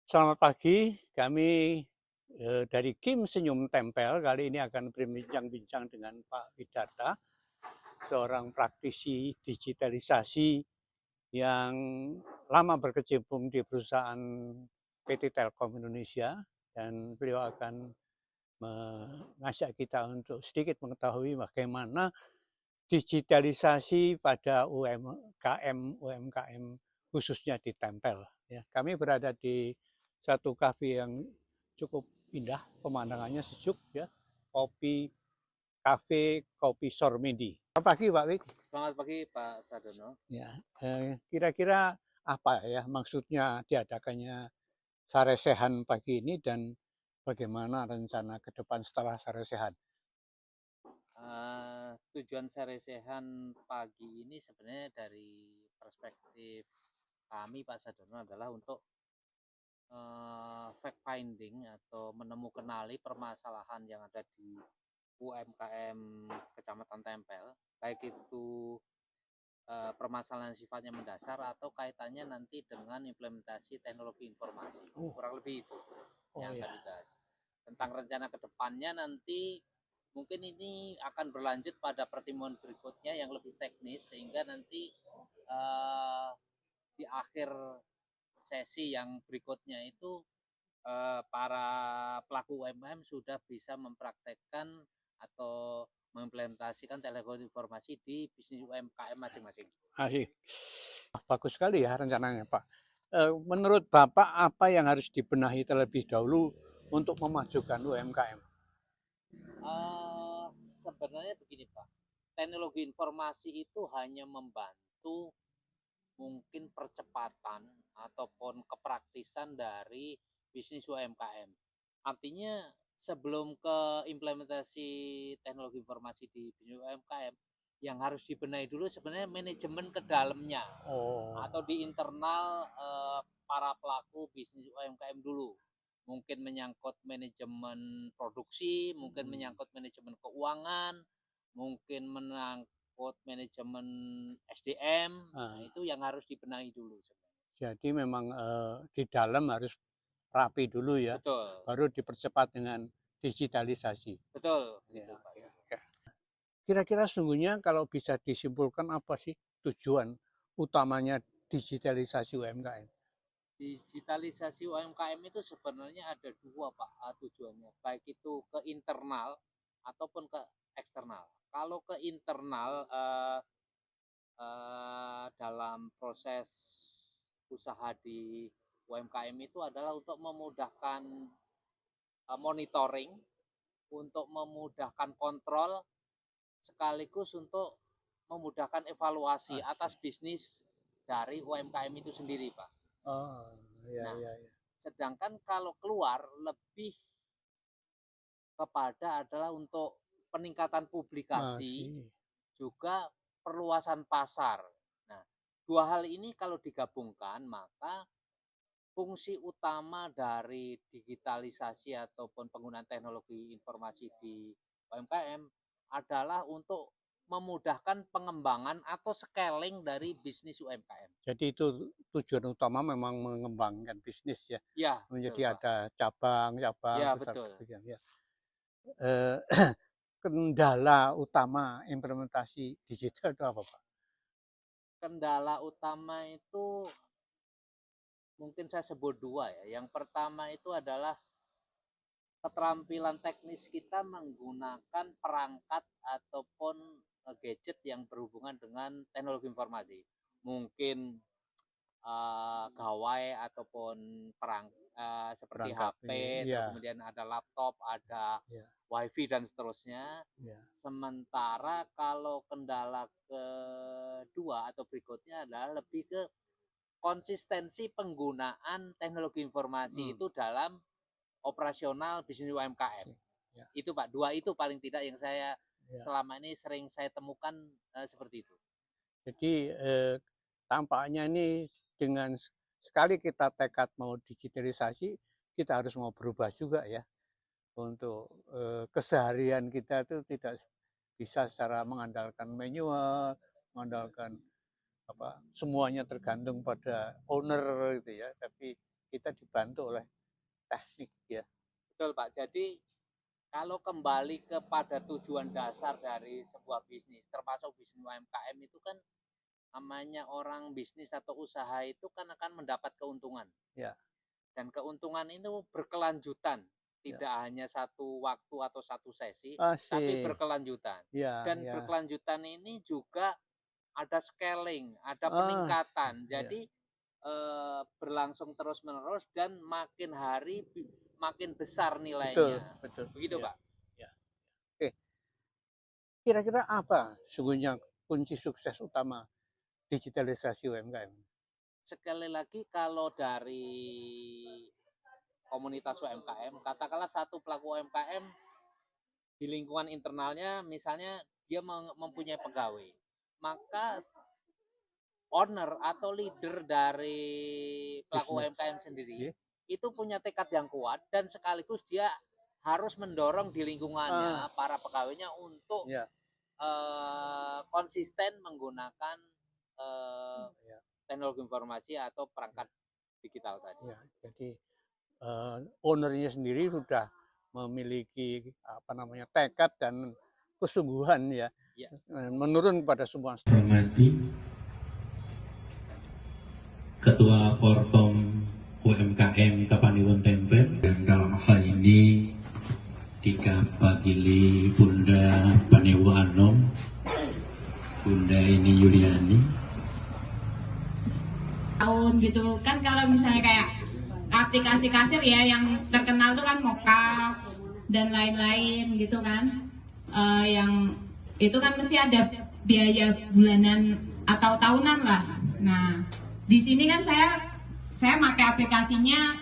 Selamat pagi, kami dari Kim Senyum Tempel kali ini akan berbincang-bincang dengan Pak Widarta, seorang praktisi digitalisasi yang lama berkecimpung di perusahaan PT Telkom Indonesia, dan beliau akan mengajak kita untuk sedikit mengetahui bagaimana digitalisasi pada UMKM khususnya di Tempel. Ya, kami berada di satu kafe yang cukup indah, pemandangannya sejuk, ya, kopi Sormidi. Selamat pagi Pak Wid. Selamat pagi Pak Sadono. Ya, kira-kira apa ya maksudnya diadakannya saresehan pagi ini dan bagaimana rencana ke depan setelah saresehan? Tujuan saresehan pagi ini sebenarnya dari perspektif kami Pak Sadono adalah untuk fact finding atau menemukanali permasalahan yang ada di UMKM Kecamatan Tempel, baik itu permasalahan sifatnya mendasar atau kaitannya nanti dengan implementasi teknologi informasi. Kurang lebih itu yang akan dibahas. Tentang rencana ke depannya nanti mungkin ini akan berlanjut pada pertemuan berikutnya yang lebih teknis, sehingga nanti di akhir sesi yang berikutnya itu para pelaku UMKM sudah bisa mempraktekkan atau mengimplementasikan teknologi informasi di bisnis UMKM masing-masing. Asik. Bagus sekali ya rencananya Pak. Menurut Bapak apa yang harus dibenahi terlebih dahulu untuk memajukan UMKM? Sebenarnya begini Pak, teknologi informasi itu hanya membantu mungkin percepatan ataupun kepraktisan dari bisnis UMKM. Artinya sebelum ke implementasi teknologi informasi di bisnis UMKM, yang harus dibenahi dulu sebenarnya manajemen ke dalamnya atau di internal para pelaku bisnis UMKM dulu. Mungkin menyangkut manajemen produksi, mungkin menyangkut manajemen keuangan, mungkin menyangkut manajemen SDM. Nah, itu yang harus dibenahi dulu sebenarnya. Jadi memang di dalam harus rapi dulu ya, Betul. baru dipercepat dengan digitalisasi. Betul, Ya, gitu Pak. ya, ya. Kira-kira sungguhnya kalau bisa disimpulkan apa sih tujuan utamanya digitalisasi UMKM? Digitalisasi UMKM itu sebenarnya ada dua Pak tujuannya, baik itu ke internal ataupun ke eksternal. Kalau ke internal dalam proses usaha di UMKM itu adalah untuk memudahkan monitoring, untuk memudahkan kontrol, sekaligus untuk memudahkan evaluasi atas bisnis dari UMKM itu sendiri Pak. Oh, ya, Nah, ya, ya. sedangkan kalau keluar lebih kepada adalah untuk peningkatan publikasi, Masih. juga perluasan pasar. Nah, dua hal ini kalau digabungkan, maka fungsi utama dari digitalisasi ataupun penggunaan teknologi informasi di UMKM adalah untuk memudahkan pengembangan atau scaling dari bisnis UMKM. Jadi itu tujuan utama memang mengembangkan bisnis ya. Ya, betul Menjadi Pak. ada cabang-cabang Ya, besar betul. kecil ya. Eh, Kendala utama implementasi digital itu apa Pak? Kendala utama itu mungkin saya sebut dua ya. Yang pertama itu adalah keterampilan teknis kita menggunakan perangkat ataupun gadget yang berhubungan dengan teknologi informasi. Mungkin gawai ataupun seperti Perangkat HP, ini, terus ya, kemudian ada laptop, ada ya, WiFi dan seterusnya. ya. Sementara kalau kendala kedua atau berikutnya adalah lebih ke konsistensi penggunaan teknologi informasi itu dalam operasional bisnis UMKM. Ya, Itu Pak, dua itu paling tidak yang saya ya. selama ini sering saya temukan seperti itu. Jadi tampaknya ini dengan sekali kita tekad mau digitalisasi, kita harus mau berubah juga ya. Untuk keseharian kita itu tidak bisa secara mengandalkan manual, mengandalkan apa semuanya tergantung pada owner gitu ya. Tapi kita dibantu oleh teknik ya. Betul Pak. Jadi kalau kembali kepada tujuan dasar dari sebuah bisnis, termasuk bisnis UMKM itu kan namanya orang bisnis atau usaha itu kan akan mendapat keuntungan. Ya. Dan keuntungan itu berkelanjutan, tidak hanya satu waktu atau satu sesi, Asik. tapi berkelanjutan. Ya, Dan ya. berkelanjutan ini juga ada scaling, ada peningkatan. Jadi berlangsung terus-menerus dan makin hari makin besar nilainya. Betul. Begitu, ya. Pak. Ya. Oke. Kira-kira apa sesungguhnya kunci sukses utama digitalisasi UMKM? Sekali lagi kalau dari komunitas UMKM, katakanlah satu pelaku UMKM di lingkungan internalnya misalnya dia mempunyai pegawai, maka owner atau leader dari pelaku UMKM sendiri itu punya tekad yang kuat dan sekaligus dia harus mendorong di lingkungannya para pegawainya untuk konsisten menggunakan teknologi informasi atau perangkat digital tadi. Ya, jadi ownernya sendiri sudah memiliki tekad dan kesungguhan ya. Menurun pada semua. Ketua Porkom UMKM Kapaniwun Tempe, dan dalam hal ini dikawali Bunda Panewa Anom, Bunda ini Yuliani. Tahun gitu kan, kalau misalnya kayak aplikasi kasir ya yang terkenal tuh kan Moka dan lain-lain gitu kan, yang itu kan mesti ada biaya bulanan atau tahunan lah. Nah di sini kan saya pakai aplikasinya